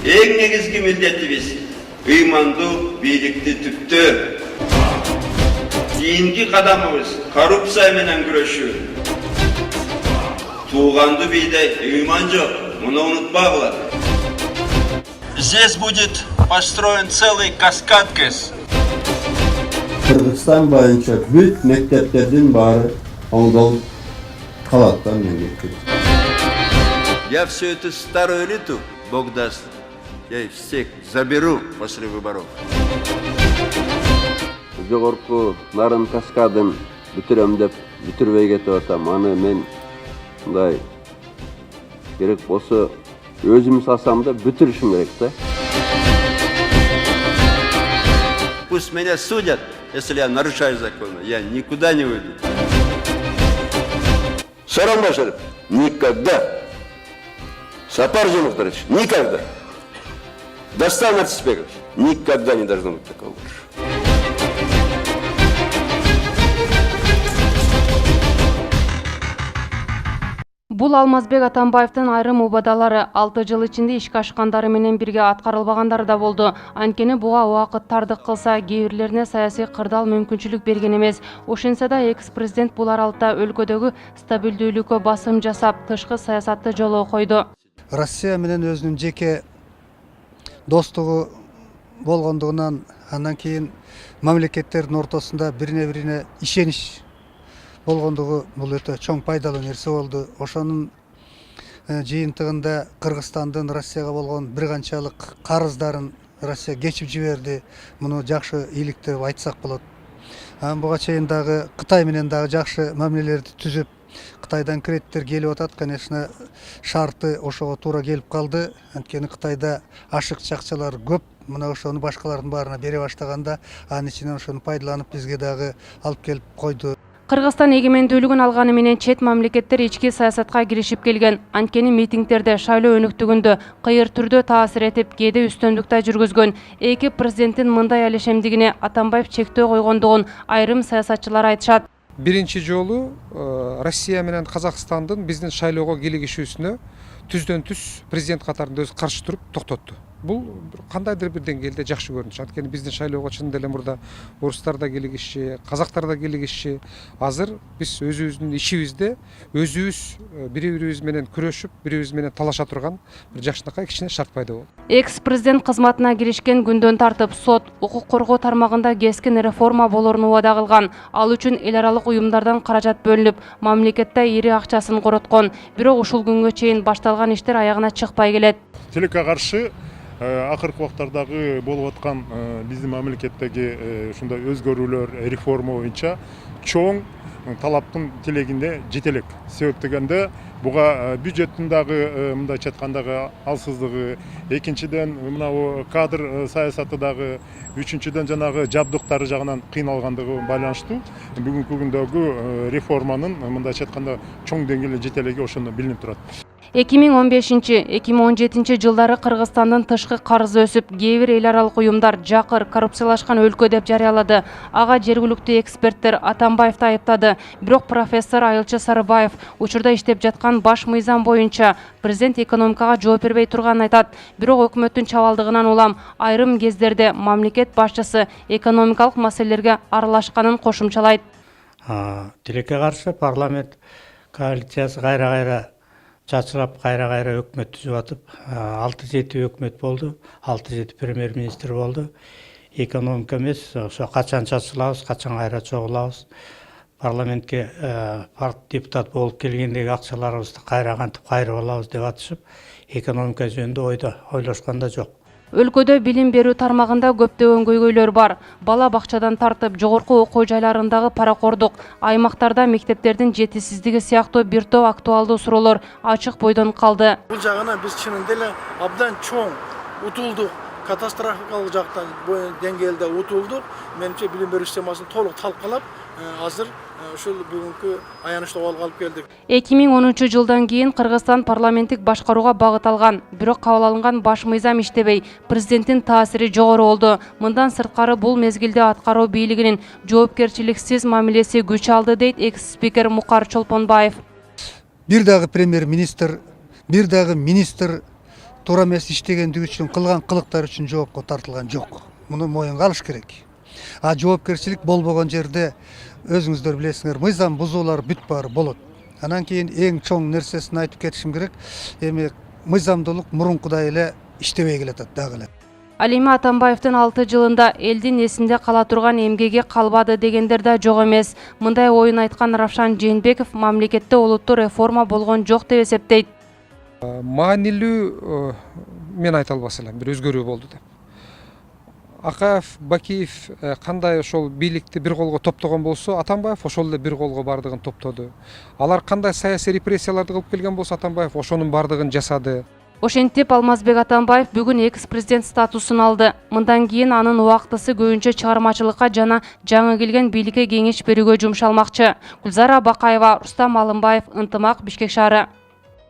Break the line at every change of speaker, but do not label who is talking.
Eң негизги милдетибиz ыймандуу бийликти түптөө. Кийинки кадамыбыз коррупция менен күрөшүү. Тууганды бийде ыйман жок, муну унутпагыла. Здесь будет построен целый каскад ГЭС.
Кыргызстан боюнча бүт мектептердин баары оңдолуп калат да мектеп.
Я все эту старую элиту, Бог даст, я их всех заберу после выборов.
Жогорку нарын каскадын бүтүрөм деп бүтүрбөй кетип атам. Аны мен мындай керек болсо өзүм салсам да бүтүрүшүм керек да.
Пусть меня судят, если я нарушаю законы. Я никуда не уйду.
Сорон Башаров, никогда. Сапар Жумухтарович, никогда. Достан Артисбекович, никогда не должно быть такого больше.
Бул Алмазбек Атамбаевдин айрым убадалары 6 жыл ичинде ишке ашкандары менен бирге аткарылбагандары да болду. Анткени буга убакыт тардык кылса, кээ бирлерине саясий кырдаал мүмкүнчүлүк берген эмес. Ошентсе да экс-президент бул аралыкта өлкөдөгү стабилдүүлүккө басым жасап, тышкы саясатты жолго койду.
Россия менен өзүнүн жеке достугу болгондугунан, андан кийин мамлекеттердин ортосунда бирине-бирине ишенич болгондугу бул өтө чоң пайдалуу нерсе болду. Ошонун жыйынтыгында Кыргызстандын Россияга болгон бир канчалык карыздарын Россия кечип жиберди. Муну жакшы ийгилик деп айтсак болот. Буга чейин дагы Кытай менен дагы жакшы мамилелерди түзүп, Кытайдан кредиттер келип атат. Конечно, шарты ошого туура келип калды. Анткени Кытайда ашыкчы акчалар көп. Мына ошону башкалардын баарына бере баштаганда, анын ичинен ошону пайдаланып бизге дагы алып келип койду.
Кыргызстан эгемендүүлүгүн алганы менен чет мамлекеттер ички саясатка киришип келген. Анткени митингдерде шайлоо өнүктүгүндө кыйыр түрдө таасир этип, кээде үстөмдүк да жүргүзгөн. Эки президенттин мындай алешемдигине Атамбаев чектөө койгондугун айрым саясатчылар айтышат.
Биринчи жолу Россия менен Казакстандын биздин шайлоого кийлигишүүсүнө түздөн түз президент катарында өзү каршы туруп токтотту. Бул кандайдыр бир деңгээлде жакшы көрүнүш. Анткени биздин шайлоого чын деле мурда орустар да кийлигишчи, казактар да кийлигишчи. Азыр биз өзүбүздүн ишибизде өзүбүз бири-бирибиз менен күрөшүп, бири-бирибиз менен талаша турган бир жакшынакай кичине шарт пайда болду.
Экс-президент кызматына киришкен күндөн тартып сот, укук коргоо тармагында кескин реформа болорун убада кылган. Ал үчүн эл аралык уюмдардан каражат бөлүнүп, мамлекетте ири акчасын короткон. Бирок ушул күнгө чейин башталган иштер аягына чыкпай келет.
Тилекке каршы акыркы убактардагы болуп аткан биздин мамлекеттеги ушундай өзгөрүүлөр, реформа боюнча чоң талаптын тилегинде жете элек. Себеп дегенде буга бюджеттин дагы мындайча айткандагы алсыздыгы, экинчиден мына кадр саясаты дагы, үчүнчүдөн жанагы жабдыктары жагынан кыйналгандыгы байланыштуу. Бүгүнкү күндөгү реформанын мындайча айтканда чоң деңгээлде жете элеги ошондон билинип турат.
2015-2017 жылдары Кыргызстандын тышкы карызы өсүп, кээ бир эл аралык уюмдар жакыр коррупциялашкан өлкө деп жарыялады. Ага жергиликтүү эксперттер Атамбаевди айыптады. Бирок профессор Айылчы Сарыбаев учурда иштеп жаткан баш мыйзам боюнча президент экономикага жооп бербей турганын айтат. Бирок өкмөттүн чабалдыгынан улам айрым кездерде мамлекет башчысы экономикалык маселелерге аралашканын кошумчалайт.
Тилекке каршы парламент коалициясы кайра чачырап кайра өкмөт түзүп атып, 6-7 өкмөт болду, 6-7 премьер-министр болду. Экономика эмес, ошо качан чачылабыз, качан кайра чогулабыз. Парламентке депутат болуп келгендеги акчаларыбызды кайра кантип кайрып алабыз деп атышып, экономика жөнүндө ойлошкон да жок.
Өлкөдө билим берүү тармагында көптөгөн көйгөйлөр бар. Бала бакчадан тартып, жогорку окуу жайларындагы паракордук, аймактарда мектептердин жетишсиздиги сыяктуу бир топ актуалдуу суроолор ачык бойдон калды.
Бул жагынан биз чынында эле абдан чоң утулдук, катастрофикалык жактан деңгээлде утулдук. Менимче билим берүү системасын толук талкалап, азыр ушул бүгүнкү аянычтуу абалга алып келдик.
2010 жылдан кийин Кыргызстан парламенттик башкарууга багыт алган, бирок кабыл алынган баш мыйзам иштебей, президенттин таасири жогору болду. Мындан сырткары бул мезгилде аткаруу бийлигинин жоопкерчиликсиз мамилеси күч алды дейт экс-спикер Мукар Чолпонбаев.
Бир дагы премьер-министр, бир дагы министр туура эмес иштегендиги үчүн кылган кылыктары үчүн жоопко тартылган жок. Муну моюнга алыш керек. А жоопкерчилик болбогон жерде өзүңүздөр билесиңер, мыйзам бузуулар бүт баары болот. Анан кийин эң чоң нерсесин айтып кетишим керек. Эми мыйзамдуулук мурункудай эле иштебей келатат дагы эле.
Алима Атамбаевдин 6 жылында элдин эсинде кала турган эмгеги калбады дегендер да жок эмес. Мындай оюн айткан Равшан Жээнбеков мамлекетте олуттуу реформа болгон жок деп эсептейт.
Маанилүү мен айта албас элем, бир өзгөрүү болду деп. Акаев, Бакиев кандай ошол бийликти бир колго топтогон болсо, Атамбаев ошол эле бир колго бардыгын топтоду. Алар кандай саясий репрессияларды кылып келген болсо, Атамбаев ошонун бардыгын жасады.
Ошентип Алмазбек Атамбаев бүгүн экс-президент статусун алды. Мындан кийин анын убактысы көбүнчө чыгармачылыкка жана жаңы келген бийликке кеңеш берүүгө жумшалмакчы. Гүлзара Бакаева, Рустам Алымбаев, Ынтымак, Бишкек шаары.